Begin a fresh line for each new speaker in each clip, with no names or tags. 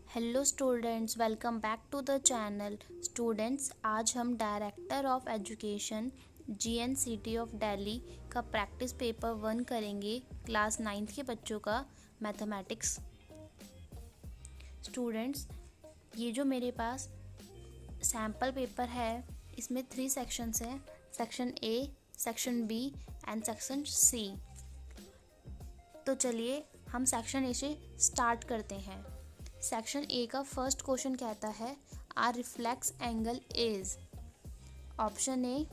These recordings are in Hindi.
Hello students, welcome back to the channel. Students, आज हम director of education GNCT of Delhi का प्रैक्टिस पेपर 1 करेंगे, क्लास 9th के बच्चों का मैथमेटिक्स। स्टूडेंट्स, ये जो मेरे पास सैम्पल पेपर है, इसमें 3 सेक्शंस हैं, section A, section B and section C. तो चलिए हम सेक्शन ए से स्टार्ट करते हैं। सेक्शन ए का फर्स्ट क्वेश्चन कहता है are reflex angle is. Option A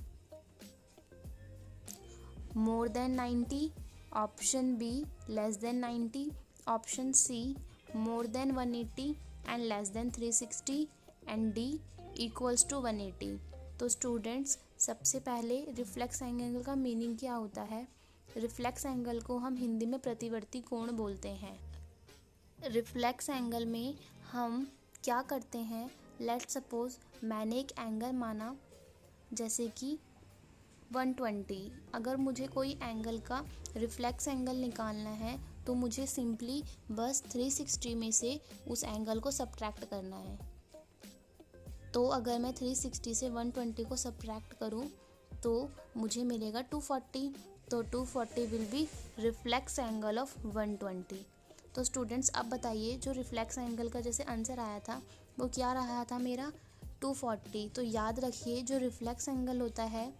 more than 90, option B less than 90, option C more than 180 and less than 360 and D equals to 180। तो स्टूडेंट्स, सबसे पहले रिफ्लेक्स एंगल का मीनिंग क्या होता है? रिफ्लेक्स एंगल को हम हिंदी में प्रतिवर्ती कोण बोलते हैं। रिफ्लेक्स एंगल में हम क्या करते हैं? लेट्स सपोज मैंने एक एंगल माना जैसे कि 120। अगर मुझे कोई एंगल का रिफ्लेक्स एंगल निकालना है तो मुझे सिंपली बस 360 में से उस एंगल को सब्ट्रैक्ट करना है। तो अगर मैं 360 से 120 को सब्ट्रैक्ट करूं तो मुझे मिलेगा 240। तो 240 will be reflex angle of 120। तो स्टूडेंट्स, अब बताइए, जो रिफ्लेक्स एंगल का जैसे आंसर आया था वो क्या रहा था मेरा? 240। तो याद रखिए, जो रिफ्लेक्स एंगल होता है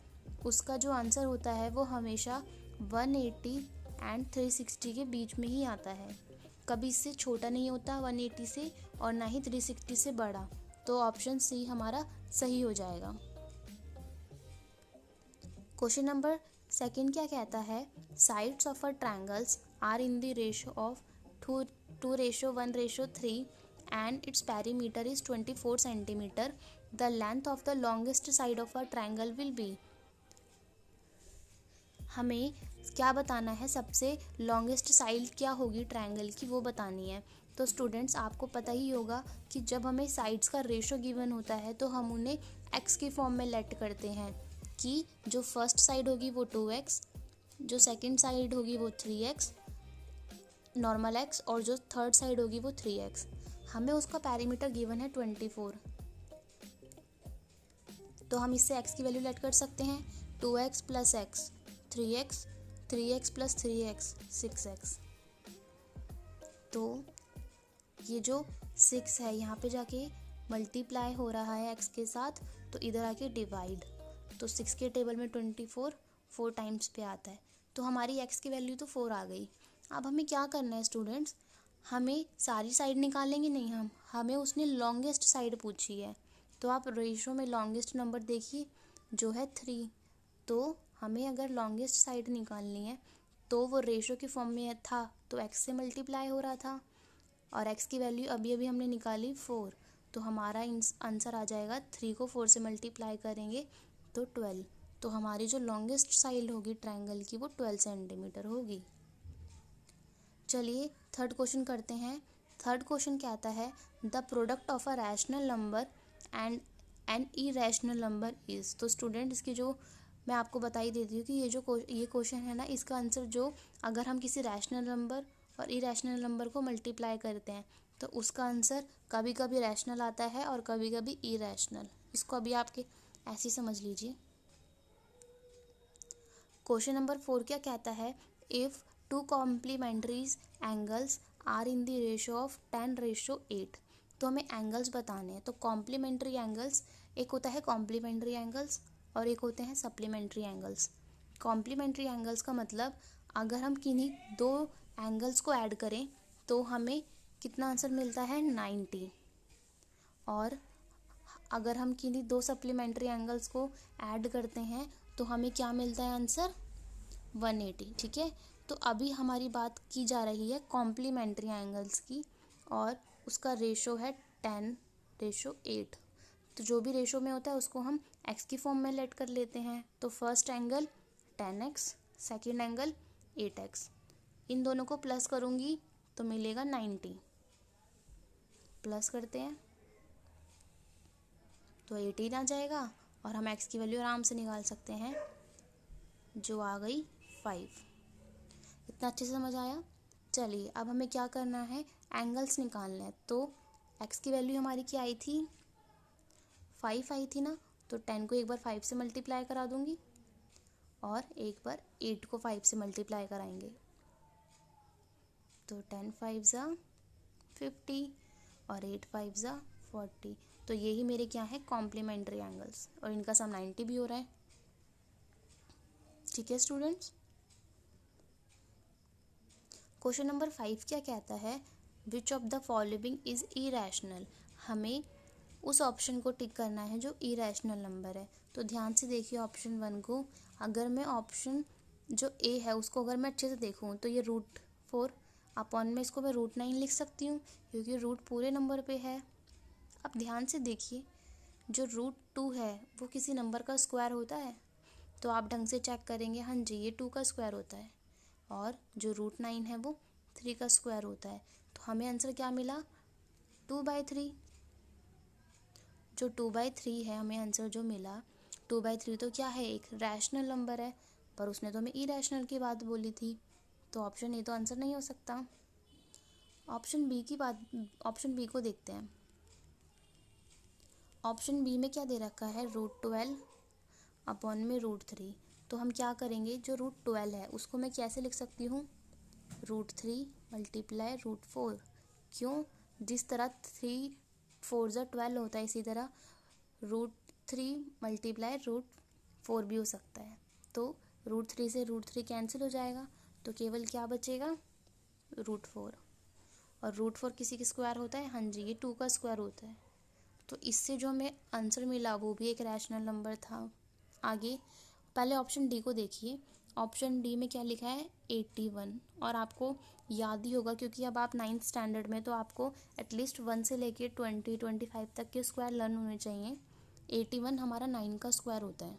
उसका जो आंसर होता है वो हमेशा 180 एंड 360 के बीच में ही आता है। कभी इससे छोटा नहीं होता 180 से, और ना ही 360 से बड़ा। तो ऑप्शन सी हमारा सही हो जाएगा। क्वेश्चन नंबर सेकंड क्या कहता है? Sides of a triangles are in the ratio of 2:1:3 and its perimeter is 24 centimeter. The length of the longest side of a triangle will be। हमें क्या बताना है? सबसे लॉन्गेस्ट साइड क्या होगी ट्रायंगल की, वो बतानी है। तो स्टूडेंट्स, आपको पता ही होगा कि जब हमें साइड्स का रेशो गिवन होता है तो हम उन्हें एक्स की फॉर्म में लेट करते हैं कि जो फर्स्ट साइड होगी वो 2x, जो सेकंड साइड होगी वो 3x नॉर्मल एक्स, और जो थर्ड साइड होगी वो 3x। हमें उसका पैरीमीटर गिवन है 24। तो हम इससे x की वैल्यू लेट कर सकते हैं 2x plus x 3x, 3x plus 3x 6x। तो ये जो 6 है यहाँ पे जाके मल्टीप्लाई हो रहा है x के साथ, तो इधर आके डिवाइड। तो 6 के टेबल में 24 4 टाइम्स पे आता है, तो हमारी x की वैल्यू तो 4 आ गई। अब हमें क्या करना है स्टूडेंट्स? हमें सारी साइड निकालेंगे नहीं, हमें उसने लॉन्गेस्ट साइड पूछी है। तो आप रेशो में लॉन्गेस्ट नंबर देखिए जो है 3। तो हमें अगर लॉन्गेस्ट साइड निकालनी है तो वो रेशो की फॉर्म में था तो x से मल्टीप्लाई हो रहा था, और x की वैल्यू अभी अभी हमने निकाली 4। तो हमारा आंसर आ जाएगा 3 को 4 से मल्टीप्लाई करेंगे तो 12। तो हमारी जो लॉन्गेस्ट साइड होगी ट्रायंगल की वो 12 सेंटीमीटर होगी। चलिए थर्ड क्वेश्चन करते हैं। थर्ड क्वेश्चन कहता है the product of a rational number and an irrational number is. तो स्टूडेंट, इसकी जो मैं आपको बता ही देती हूँ कि ये क्वेश्चन है ना, इसका आंसर जो अगर हम किसी रैशनल नंबर और इरेशनल नंबर को मल्टीप्लाई करते हैं तो उसका आंसर कभी कभी रैशनल आता है और कभी कभी इरेशनल। इसको अभी आपके ऐसे समझ लीजिए। क्वेश्चन नंबर 4 क्या कहता है? If two complementary angles are in the ratio of 10:8। तो हमें एंगल्स बताने हैं। तो कॉम्प्लीमेंट्री एंगल्स, एक होता है कॉम्प्लीमेंट्री एंगल्स और एक होते हैं सप्लीमेंट्री एंगल्स। कॉम्प्लीमेंट्री एंगल्स का मतलब अगर हम किन्हीं दो एंगल्स को ऐड करें तो हमें कितना आंसर मिलता है? 90। और अगर हम किन्हीं दो सप्लीमेंट्री एंगल्स को ऐड करते हैं तो हमें क्या मिलता है आंसर? 180। ठीक है, तो अभी हमारी बात की जा रही है कॉम्प्लीमेंट्री एंगल्स की, और उसका रेशो है 10:8। तो जो भी रेशो में होता है उसको हम x की फॉर्म में लेट कर लेते हैं। तो first angle 10x, second angle 8x। इन दोनों को प्लस करूँगी तो मिलेगा 90। प्लस करते हैं तो 18 आ जाएगा, और हम x की वैल्यू आराम से निकाल सकते हैं जो आ गई 5। इतना अच्छे से समझ आया? चलिए अब हमें क्या करना है? एंगल्स निकालना है। तो एक्स की वैल्यू हमारी क्या आई थी, 5 आई थी ना, तो 10 को एक बार 5 से मल्टीप्लाई करा दूंगी और एक बार 8 को 5 से मल्टीप्लाई कराएंगे, तो 10 5 ज़ा 50 और 8 5 ज़ा 40। तो यही मेरे क्या है, कॉम्प्लीमेंट्री एंगल्स, और इनका सम 90 भी हो रहा है। ठीक है स्टूडेंट्स। क्वेश्चन नंबर 5 क्या कहता है, which of the following is irrational. हमें उस ऑप्शन को टिक करना है जो इरेशनल नंबर है। तो ध्यान से देखिए ऑप्शन 1 को। अगर मैं ऑप्शन जो ए है उसको अगर मैं अच्छे से देखूँ तो ये √4 अपॉन में इसको मैं √9 लिख सकती हूँ, क्योंकि रूट पूरे नंबर पे है। अब ध्यान से देखिए, जो √2 है वो किसी नंबर का स्क्वायर होता है, तो आप ढंग से चेक करेंगे, हाँ जी ये 2 का स्क्वायर होता है, और जो √9 है वो 3 का स्क्वायर होता है। तो हमें आंसर क्या मिला, 2/3। जो 2/3 है हमें आंसर जो मिला, 2/3 तो क्या है, एक रैशनल नंबर है, पर उसने तो हमें इरेशनल की बात बोली थी, तो ऑप्शन ए तो आंसर नहीं हो सकता। ऑप्शन बी को देखते हैं। ऑप्शन बी में क्या दे रखा है, √12 अपॉन में √3। तो हम क्या करेंगे, जो √12 है उसको मैं कैसे लिख सकती हूँ, √3 मल्टीप्लाई √4। क्यों, जिस तरह 3 4 ज़ा 12 होता है, इसी तरह √3 मल्टीप्लाई √4 भी हो सकता है। तो √3 से √3 कैंसिल हो जाएगा, तो केवल क्या बचेगा, √4। और √4 किसी का स्क्वायर होता है, हाँ जी ये 2 का स्क्वायर होता है। तो इससे जो हमें आंसर मिला वो भी एक रैशनल नंबर था। आगे पहले ऑप्शन डी को देखिए। ऑप्शन डी में क्या लिखा है, 81। और आपको याद ही होगा क्योंकि अब आप 9th स्टैंडर्ड में, तो आपको एटलीस्ट 1 से लेके 20-25 तक के स्क्वायर लर्न होने चाहिए। 81 हमारा 9 का स्क्वायर होता है,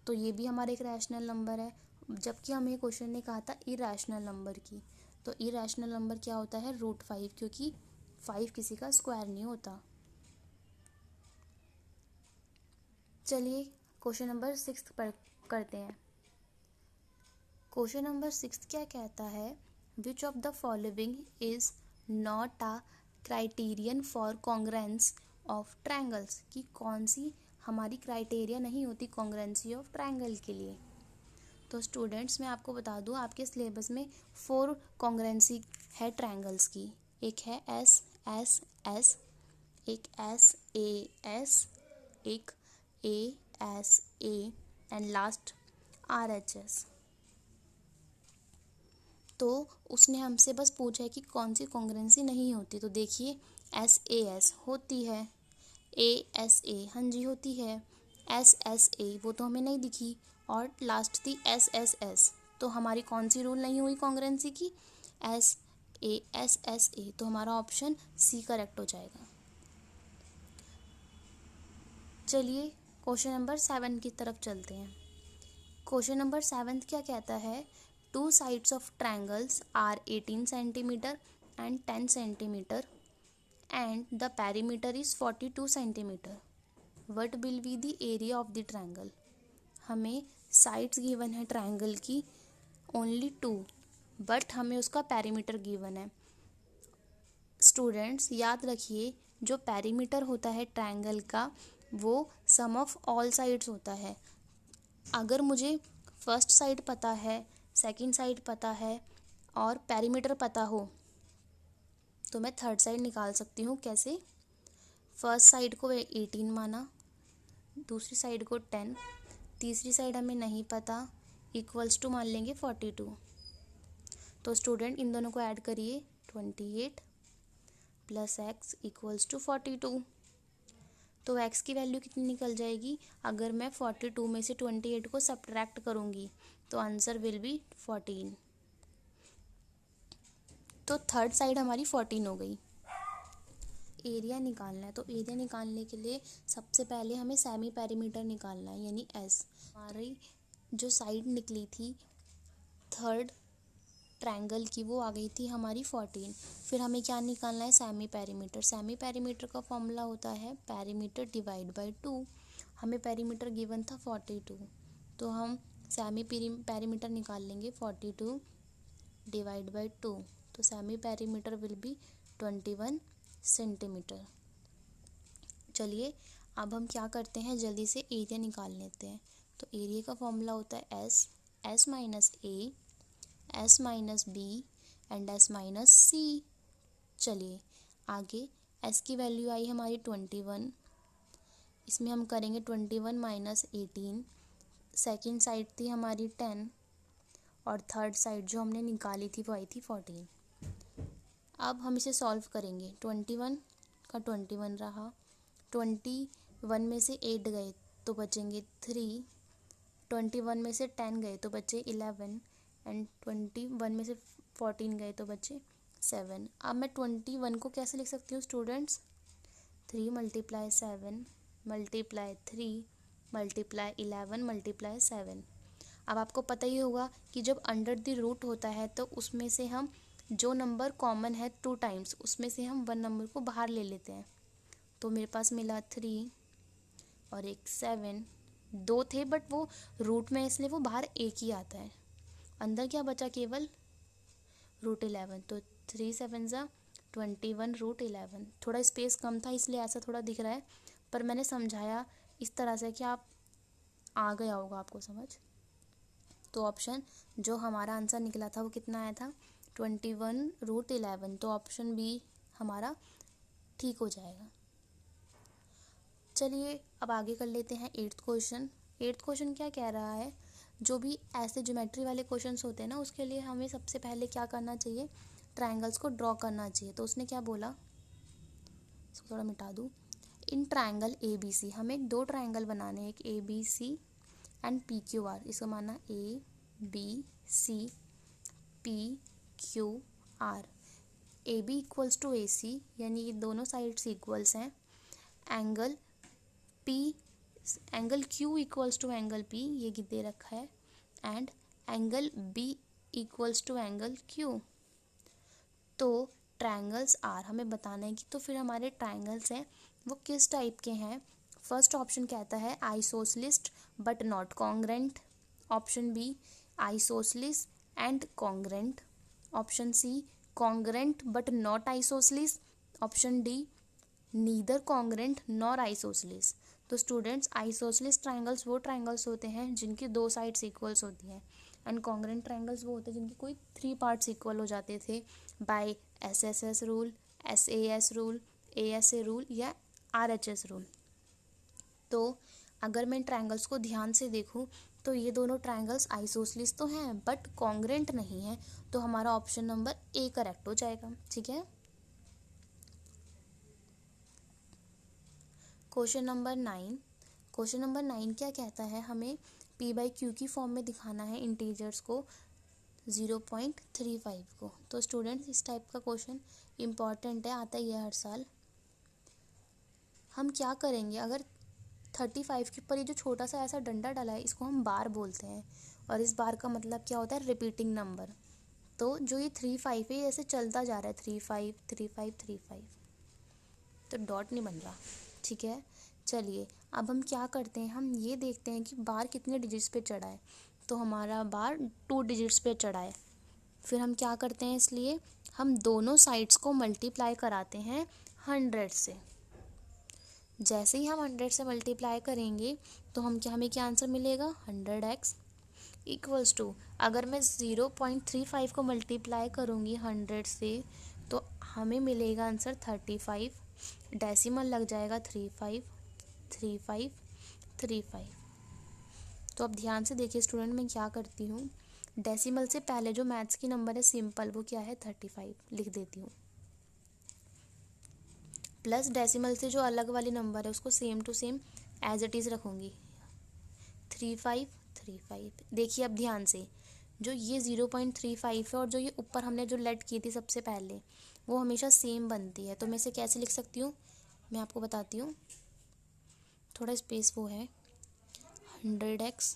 तो ये भी हमारा एक रैशनल नंबर है। जबकि हमें क्वेश्चन ने कहा था इरैशनल नंबर की, तो इरैशनल नंबर क्या होता है, √5, क्योंकि 5 किसी का स्क्वायर नहीं होता। चलिए क्वेश्चन नंबर 6 पर करते हैं। क्वेश्चन नंबर 6 क्या कहता है, which of the following is not a criterion for congruence of triangles. कि कौन सी हमारी क्राइटेरिया नहीं होती कॉन्ग्रेंसी ऑफ ट्रायंगल के लिए। तो स्टूडेंट्स मैं आपको बता दूं, आपके सिलेबस में 4 कॉन्ग्रेंसी है ट्रायंगल्स की। एक है SSS, एक SAS, एक ASA एंड लास्ट RHS। तो उसने हमसे बस पूछा है कि कौन सी कॉन्ग्रेंसी नहीं होती। तो देखिए SAS होती है, ASA हाँ जी होती है, SSA वो तो हमें नहीं दिखी, और लास्ट थी SSS। तो हमारी कौन सी रूल नहीं हुई कॉन्ग्रेंसी की, SASSA। तो हमारा ऑप्शन सी करेक्ट हो जाएगा। चलिए क्वेश्चन नंबर 7 की तरफ चलते हैं। क्वेश्चन नंबर 7 क्या कहता है, 2 sides of triangles are 18 centimeter and 10 centimeter and the perimeter is 42 centimeter. What will be the area of the triangle? हमें साइड्स गिवन है ट्रायंगल की ओनली 2, बट हमें उसका पेरीमीटर गिवन है। स्टूडेंट्स याद रखिए, जो पेरीमीटर होता है ट्रायंगल का वो सम ऑफ ऑल साइड्स होता है। अगर मुझे फर्स्ट साइड पता है, सेकंड साइड पता है और पेरीमीटर पता हो, तो मैं थर्ड साइड निकाल सकती हूँ। कैसे, फर्स्ट साइड को 18 माना, दूसरी साइड को 10, तीसरी साइड हमें नहीं पता, इक्वल्स टू मान लेंगे 42। तो स्टूडेंट इन दोनों को ऐड करिए, 28 + x इक्वल्स टू 42। तो x की वैल्यू कितनी निकल जाएगी, अगर मैं 42 में से 28 को सब्ट्रैक्ट करूँगी तो आंसर विल बी 14। तो थर्ड साइड हमारी 14 हो गई। एरिया निकालना है, तो एरिया निकालने के लिए सबसे पहले हमें सेमी पेरीमीटर निकालना है, यानी S। हमारी जो साइड निकली थी थर्ड ट्रायंगल की वो आ गई थी हमारी 14। फिर हमें क्या निकालना है, सेमी पेरीमीटर। सेमी पेरीमीटर का फॉर्मूला होता है पेरीमीटर डिवाइड बाय 2। हमें पेरीमीटर गिवन था 42, तो हम सेमी पेरीमीटर निकाल लेंगे 42 डिवाइड बाय 2। तो semi perimeter will be 21 centimetre. चलिए अब हम क्या करते हैं, जल्दी से एरिया निकाल लेते हैं। तो एरिया का फॉर्मूला होता है S, S minus A, S minus B and S minus C. चलिए आगे एस की वैल्यू आई हमारी 21, इसमें हम करेंगे 21 माइनस 18। सेकेंड साइड थी हमारी 10 और थर्ड साइड जो हमने निकाली थी वो आई थी 14। अब हम इसे सॉल्व करेंगे। 21 का 21 रहा, 21 में से 8 गए तो बचेंगे 3, 21 में से 10 गए तो बचे 11 एंड 21 में से 14 गए तो बचे 7। अब मैं 21 को कैसे लिख सकती हूँ students, 3 multiply 7 multiply 3 multiply 11 multiply 7। अब आपको पता ही होगा कि जब अंडर द रूट होता है तो उसमें से हम जो नंबर कॉमन है 2 टाइम्स उसमें से हम 1 नंबर को बाहर ले लेते हैं। तो मेरे पास मिला 3 और एक 7, 2 थे बट वो रूट में इसलिए वो बाहर एक ही आता है। अंदर क्या बचा, केवल रूट 11। तो 3 7 ज़ा 21 रूट 11। थोड़ा स्पेस कम था इसलिए ऐसा थोड़ा दिख रहा है, पर मैंने समझाया इस तरह से कि आप आ गया होगा आपको समझ। तो ऑप्शन जो हमारा आंसर निकला था वो कितना आया था, 21 रूट 11। तो ऑप्शन बी हमारा ठीक हो जाएगा। चलिए अब आगे कर लेते हैं 8th क्वेश्चन। 8th क्वेश्चन क्या कह रहा है, जो भी ऐसे ज्योमेट्री वाले क्वेश्चंस होते हैं ना उसके लिए हमें सबसे पहले क्या करना चाहिए, ट्रायंगल्स को ड्रॉ करना चाहिए। तो उसने क्या बोला, इसको थोड़ा मिटा दूँ। इन ट्रायंगल ए बी सी, हमें 2 ट्रायंगल बनाने हैं, एक A B C and P Q R. इसका मानना A B C P Q R. A B equals to A C, यानी ये दोनों साइड्स इक्वल्स हैं। Angle P, angle Q equals to angle P, ये दे रखा है। And angle B equals to angle Q. तो ट्रायंगल्स आर हमें बताना है कि तो फिर हमारे ट्रायंगल्स हैं वो किस टाइप के हैं। फर्स्ट ऑप्शन कहता है isosceles but not congruent. Option B isosceles and congruent. Option C congruent but not isosceles. Option D neither congruent nor isosceles. तो स्टूडेंट्स आइसोसेलेस ट्रायंगल्स वो ट्रायंगल्स होते हैं जिनकी 2 साइड्स इक्वल्स होती हैं, एंड कॉन्ग्रेंट ट्रायंगल्स वो होते हैं जिनकी कोई 3 पार्ट्स इक्वल हो जाते थे by SSS rule, SAS rule, ASA rule या RHS रूल। तो अगर मैं ट्रायंगल्स को ध्यान से देखूं तो ये दोनों ट्रायंगल्स आइसोसेलेस तो हैं बट कॉन्ग्रेंट नहीं है। तो हमारा ऑप्शन नंबर ए करेक्ट हो जाएगा। ठीक है। Question number 9। क्वेश्चन नंबर 9 क्या कहता है, हमें p बाई क्यू की फॉर्म में दिखाना है इंटीजर्स को 0.35 को। तो स्टूडेंट्स इस टाइप का क्वेश्चन इम्पॉर्टेंट है, आता ही है हर साल। हम क्या करेंगे, अगर 35 के ऊपर ये जो छोटा सा ऐसा डंडा डाला है इसको हम बार बोलते हैं, और इस बार का मतलब क्या होता है, रिपीटिंग नंबर। तो जो ये 35 है ये ऐसे चलता जा रहा है, 35 35 35, तो डॉट नहीं बन रहा। ठीक है। चलिए अब हम क्या करते हैं, हम ये देखते हैं कि बार कितने डिजिट्स पे चढ़ा है। तो हमारा बार 2 डिजिट्स पे चढ़ा है। फिर हम क्या करते हैं, इसलिए हम दोनों साइड्स को मल्टीप्लाई कराते हैं 100 से। जैसे ही हम 100 से मल्टीप्लाई करेंगे तो हमें क्या आंसर मिलेगा, 100x इक्वल्स टू, अगर मैं 0.35 को मल्टीप्लाई करूँगी 100 से तो हमें मिलेगा आंसर 35। डेसिमल लग जाएगा 35 35 35। तो अब ध्यान से देखिए स्टूडेंट, मैं क्या करती हूँ, डेसिमल से पहले जो मैथ्स की नंबर है सिंपल वो क्या है 35 लिख देती हूँ, प्लस डेसिमल से जो अलग वाली नंबर है उसको same to same as it is रखूँगी 35 35। देखिए अब ध्यान से, जो ये 0.35 है और जो ये ऊपर हमने जो लेट की थी सबसे पहले वो हमेशा सेम बनती है। तो मैं इसे कैसे लिख सकती हूँ, मैं आपको बताती हूँ, थोड़ा स्पेस वो है, 100x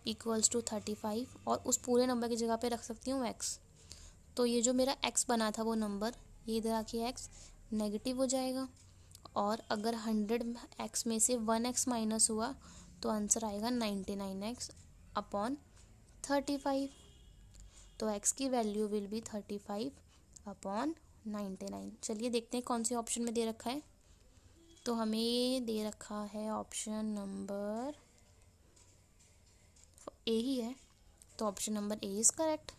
इक्वल्स टू 35 और उस पूरे नंबर की जगह पे रख सकती हूँ x। तो ये जो मेरा x बना था वो नंबर, ये इधर आके x नेगेटिव हो जाएगा, और अगर 100x में से 1x माइनस हुआ तो आंसर आएगा 99x अपॉन 35। तो x की वैल्यू विल बी 35 अपॉन 99। चलिए देखते हैं कौन से ऑप्शन में दे रखा है। तो हमें दे रखा है ऑप्शन नंबर ए ही है, तो option number A is correct.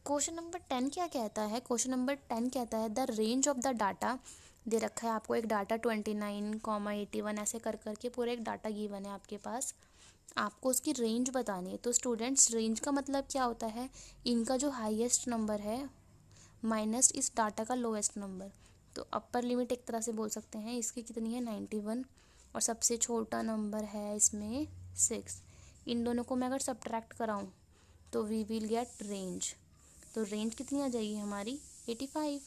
Question number 10 क्या कहता है? क्वेश्चन नंबर 10 कहता है the range of the data. दे रखा है आपको एक डाटा 29, 81 ऐसे कर करके पूरा एक डाटा गिवन है आपके पास, आपको उसकी रेंज बतानी है। तो स्टूडेंट्स, रेंज का मतलब क्या होता है? इनका जो हाईएस्ट नंबर है माइनस इस डाटा का लोएस्ट नंबर। तो अपर लिमिट एक तरह से बोल सकते हैं, इसकी कितनी है 91, और सबसे छोटा नंबर है इसमें 6। इन दोनों को मैं अगर सब्ट्रैक्ट कराऊं तो वी विल गेट रेंज। तो रेंज कितनी आ जाएगी हमारी 85।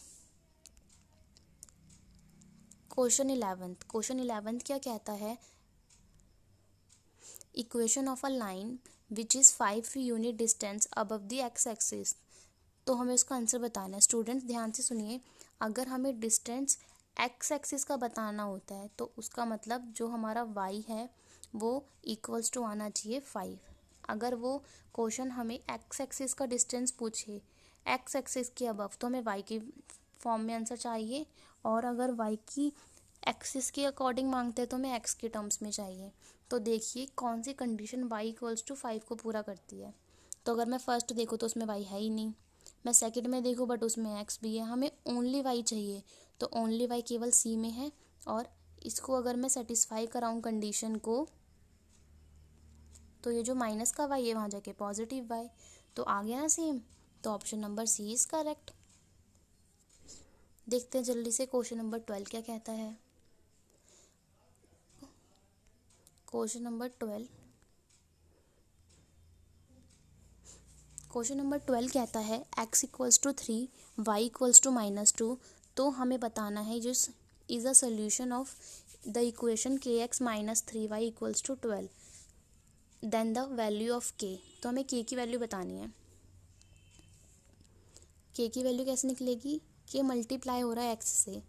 क्वेश्चन 11 क्या कहता है? Equation of a line which is 5 unit distance above the x axis. तो हमें उसका आंसर बताना है। स्टूडेंट्स ध्यान से सुनिए, अगर हमें डिस्टेंस एक्स एक्सिस का बताना होता है तो उसका मतलब जो हमारा y है वो इक्वल्स टू आना चाहिए 5। अगर वो क्वेश्चन हमें एक्स एक्सिस का डिस्टेंस पूछे एक्स एक्सिस के अबव, तो हमें y की फॉर्म में आंसर चाहिए, और अगर y की एक्सिस के अकॉर्डिंग मांगते हैं तो हमें x के टर्म्स में चाहिए। तो देखिए कौन सी कंडीशन y इक्वल्स टू 5 को पूरा करती है। तो अगर मैं फर्स्ट देखूँ तो उसमें y है ही नहीं, मैं सेकंड में देखूँ बट उसमें x भी है, हमें ओनली y चाहिए। तो ओनली y केवल c में है, और इसको अगर मैं सेटिस्फाई कराऊँ कंडीशन को, तो ये जो माइनस का y है वहाँ जाके पॉजिटिव y, तो आ गया ना सेम। तो option number C is correct. देखते हैं जल्दी से क्वेश्चन नंबर 12 क्या कहता है। क्वेश्चन नंबर 12 कहता है x equals to 3, y equals to -2। तो हमें बताना है जो is a solution of the equation kx minus 3y equals to 12, then the value of k। तो हमें k की वैल्यू बतानी है। k की वैल्यू कैसे निकलेगी? k मल्टीप्लाई हो रहा है x से,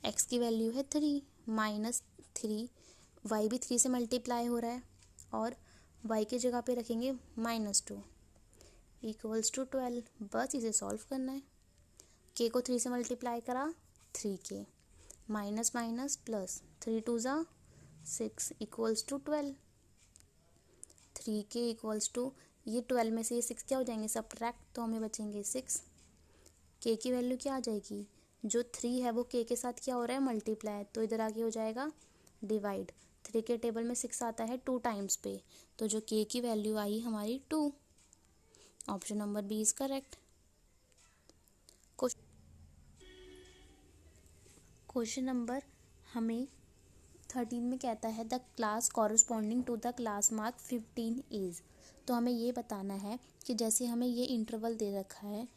x की वैल्यू है 3 -3, y भी 3 से मल्टीप्लाई हो रहा है, और y की जगह पे रखेंगे -2 इक्वल्स टू 12। बस इसे सॉल्व करना है। k को 3 से मल्टीप्लाई करा 3k, माइनस माइनस प्लस 3 2 ज़ा 6 equals to 12। 3k equals to, ये 12 में से ये 6 क्या हो जाएंगे सब्ट्रैक्ट, तो हमें बचेंगे 6। k की वैल्यू क्या आ जाएगी? जो 3 है वो k के साथ क्या हो रहा है मल्टीप्लाई, तो इधर आगे हो जाएगा डिवाइड। 3 के टेबल में 6 आता है 2 टाइम्स पे, तो जो k की वैल्यू आई हमारी 2। Option number B is correct. Question number हमें 13 में कहता है the class corresponding to the class mark 15 is. तो हमें ये बताना है कि जैसे हमें ये इंटरवल दे रखा है,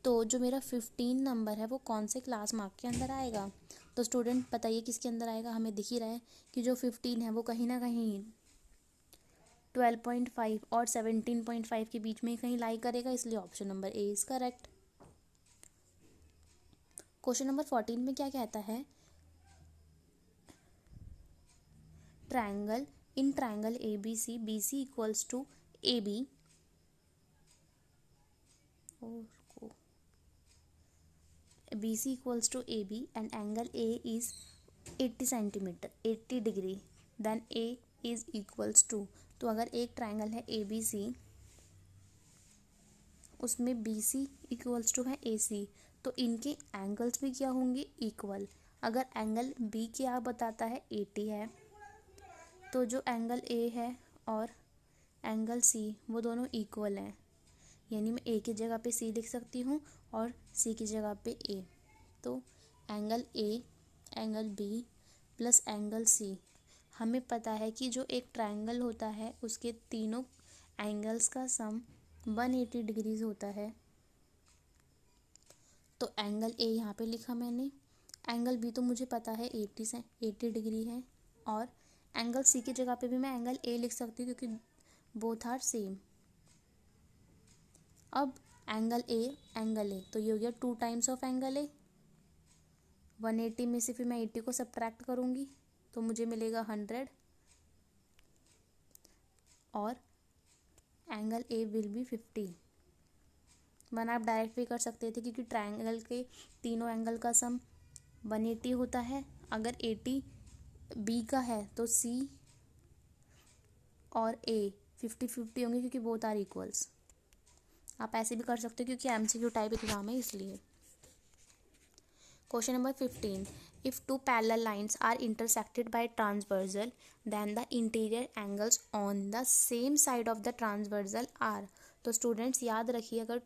तो जो मेरा 15 नंबर है वो कौन से क्लास मार्क के अंदर आएगा। तो स्टूडेंट बताइए किसके अंदर आएगा? हमें दिख ही रहा है कि जो 15 है वो कहीं ना कहीं 12.5 और 17.5 के बीच में कहीं लाई करेगा, इसलिए option number A is correct. Question number 14 में क्या कहता है? Triangle in triangle A B C equals to A B, BC equals to AB and angle A is 80 centimetre 80 degree, then A is equals to। तो अगर एक ट्राइंगल है ABC, उसमें BC इक्वल्स टू है AC, तो इनके एंगल्स भी क्या होंगे इक्वल। अगर एंगल B क्या बताता है 80 है, तो जो एंगल A है और एंगल C वो दोनों इक्वल हैं, यानी मैं A की जगह पे C लिख सकती हूँ और C की जगह पे A। तो angle A angle B plus angle C, हमें पता है कि जो एक ट्रायंगल होता है उसके तीनों एंगल्स का सम 180 डिग्रीज होता है। तो एंगल A यहाँ पे लिखा मैंने, एंगल B तो मुझे पता है 80 डिग्री है, और एंगल C की जगह पे भी मैं एंगल A लिख सकती हूँ क्योंकि बोथ आर सेम। अब एंगल A, तो ये हो गया 2 टाइम्स ऑफ एंगल A। 180 में से फिर मैं 80 को सब्ट्रैक्ट करूँगी तो मुझे मिलेगा 100, और angle A will be 50। One आप डायरेक्ट भी कर सकते थे क्योंकि ट्रायंगल के तीनों एंगल का सम 180 होता है। अगर 80 बी का है तो सी और ए 50-50 होंगे क्योंकि बोथ आर इक्वल्स। आप ऐसे भी कर सकते हो क्योंकि एमसीक्यू टाइप एग्जाम है इसलिए। Question number 15, if two parallel lines are intersected by transversal then the interior angles on the same side of the transversal are। तो स्टूडेंट्स याद रखिए, अगर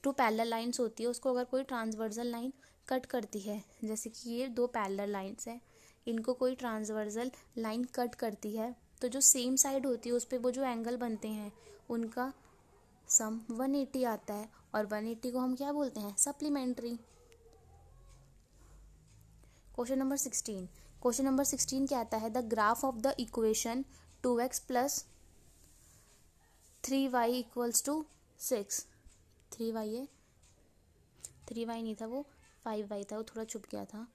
टू पैरेलल लाइन्स होती है, उसको अगर कोई ट्रांसवर्सल लाइन कट करती है, जैसे कि ये दो पैरेलल लाइन्स हैं, इनको कोई ट्रांसवर्सल लाइन कट करती है, तो जो सेम साइड होती है उस पर वो जो एंगल बनते हैं उनका सम 180 आता है। और 180 को हम क्या बोलते हैं? सप्लीमेंट्री। क्वेश्चन नंबर 16 क्या आता है? The graph of the equation 2x plus 3y equals to 6। 3y है, 3y नहीं था वो, 5y था, वो थोड़ा छुप गया था।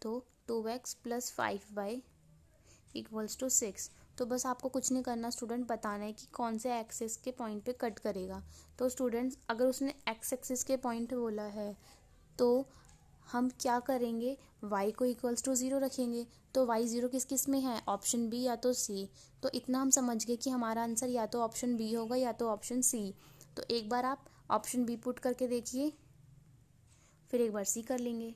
तो 2x plus 5y equals to 6। तो बस आपको कुछ नहीं करना स्टूडेंट, बताना है कि कौन से एक्सिस के पॉइंट पे कट करेगा। तो स्टूडेंट्स अगर उसने एक्स एक्सिस के पॉइंट बोला है तो हम क्या करेंगे? y को इक्वल्स टू 0 रखेंगे। तो y 0 किस किस में है? ऑप्शन बी या तो सी। तो इतना हम समझ गए कि हमारा आंसर या तो ऑप्शन बी होगा या तो ऑप्शन सी। तो एक बार आप ऑप्शन बी पुट करके देखिए, फिर एक बार सी कर लेंगे।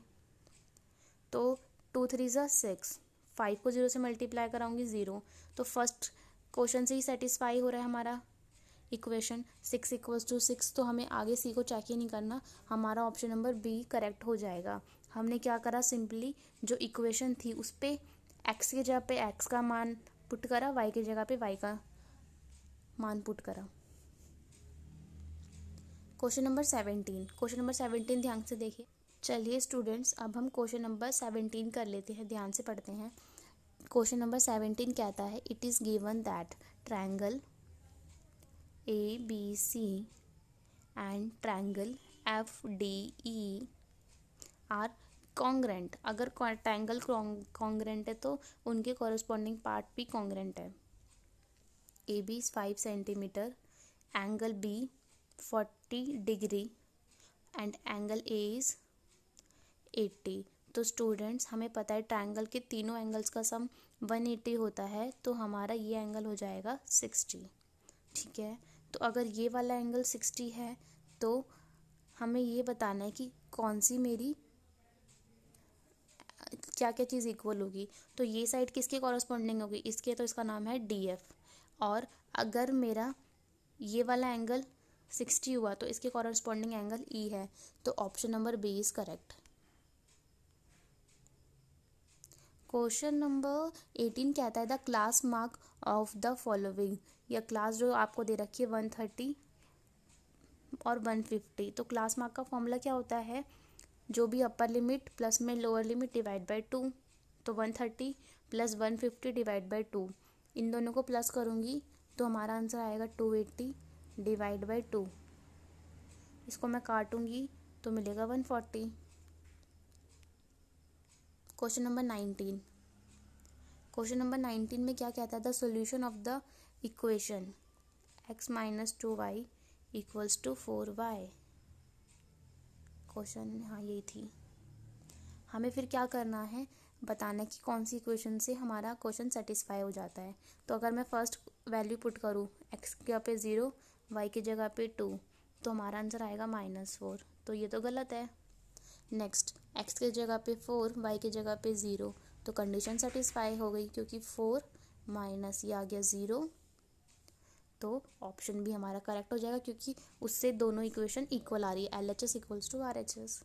तो 2 3 ज़ा 6, 5 को 0 से मल्टीप्लाई कराऊंगी 0। तो फर्स्ट क्वेश्चन से ही सेटिस्फाई हो रहा है हमारा इक्वेशन 6 इक्वल्स टू 6। तो हमें आगे सी को चेक ही नहीं करना, हमारा ऑप्शन नंबर बी करेक्ट हो जाएगा। हमने क्या करा? सिंपली जो इक्वेशन थी उस पर एक्स की जगह पे एक्स का मान पुट करा, वाई की जगह पे वाई का मान पुट करा। क्वेश्चन नंबर 17 ध्यान से देखिए। चलिए स्टूडेंट्स, अब हम क्वेश्चन नंबर 17 कर लेते हैं, ध्यान से पढ़ते हैं। क्वेश्चन नंबर 17 कहता है, it is given that triangle ABC and triangle FDE are congruent. अगर ट्रायंगल कॉन्ग्रेंट है तो उनके कॉरस्पॉन्डिंग पार्ट भी कॉन्ग्रेंट है। AB is 5 centimetre, angle B 40 degree and angle A is 80। तो स्टूडेंट्स हमें पता है ट्रायंगल के तीनों एंगल्स का सम 180 होता है, तो हमारा ये एंगल हो जाएगा 60। ठीक है, तो अगर ये वाला एंगल 60 है तो हमें ये बताना है कि कौन सी मेरी क्या क्या चीज़ इक्वल होगी। तो ये साइड किसके कॉरस्पॉन्डिंग होगी? इसके, तो इसका नाम है DF। और अगर मेरा ये वाला एंगल 60 हुआ तो इसके कॉरस्पॉन्डिंग एंगल E है। तो option number B is correct. Question number 18 कहता है, the class mark of the following. या क्लास जो आपको दे रखी है 130 और 150। तो क्लास मार्क का फॉर्मूला क्या होता है? जो भी अपर लिमिट प्लस में लोअर लिमिट डिवाइड बाय 2। तो 130 प्लस 150 डिवाइड बाय 2, इन दोनों को प्लस करूँगी तो हमारा आंसर आएगा 280 डिवाइड बाय 2। इसको मैं काटूँगी तो मिलेगा 140। क्वेश्चन नंबर 19 में क्या कहता है? The solution of the equation x minus 2y equals to 4y। Question हाँ यही थी। हमें फिर क्या करना है? बताना है कि कौन सी इक्वेशन से हमारा क्वेश्चन सेटिस्फाई हो जाता है। तो अगर मैं फर्स्ट वैल्यू पुट करूँ, x की जगह पे 0, y की जगह पे 2, तो हमारा आंसर आएगा -4। तो ये तो गलत है। नेक्स्ट, x की जगह पे 4, y की जगह पे 0, तो कंडीशन सेटिस्फाई हो गई क्योंकि 4 माइनस ये आ गया 0। तो ऑप्शन भी हमारा करेक्ट हो जाएगा क्योंकि उससे दोनों इक्वेशन इक्वल आ रही है, LHS equals to RHS।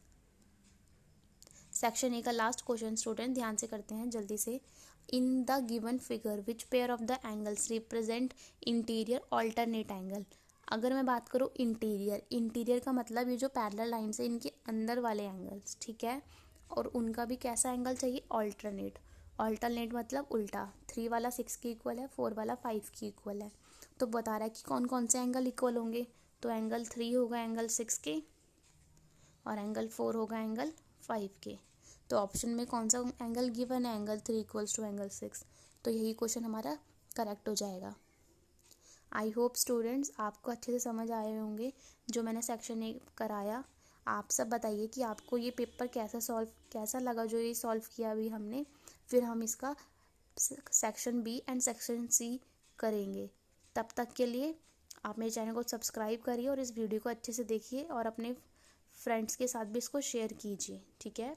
Section A का लास्ट क्वेश्चन स्टूडेंट ध्यान से करते हैं जल्दी से। In the given figure which pair of the angles represent interior alternate angle. अगर मैं बात करूँ इंटीरियर का मतलब ये जो पैरेलल लाइन है इनके अंदर वाले एंगल्स, ठीक है। और उनका भी कैसा एंगल चाहिए? ऑल्टरनेट मतलब उल्टा। 3 वाला 6 की इक्वल है, 4 वाला 5 की इक्वल है। तो बता रहा है कि कौन कौन से एंगल इक्वल होंगे। तो एंगल 3 होगा एंगल 6 के, और एंगल 4 होगा एंगल 5 के। तो ऑप्शन में कौन सा एंगल गिवन है? Angle 3 equals to angle 6। तो यही क्वेश्चन हमारा करेक्ट हो जाएगा। आई होप स्टूडेंट्स आपको अच्छे से समझ आए होंगे जो मैंने सेक्शन 1 कराया। आप सब बताइए कि आपको ये पेपर कैसा लगा जो ये सॉल्व किया अभी हमने। फिर हम इसका section B and section C करेंगे। तब तक के लिए आप मेरे चैनल को सब्सक्राइब करिए और इस वीडियो को अच्छे से देखिए और अपने फ्रेंड्स के साथ भी इसको शेयर कीजिए। ठीक है।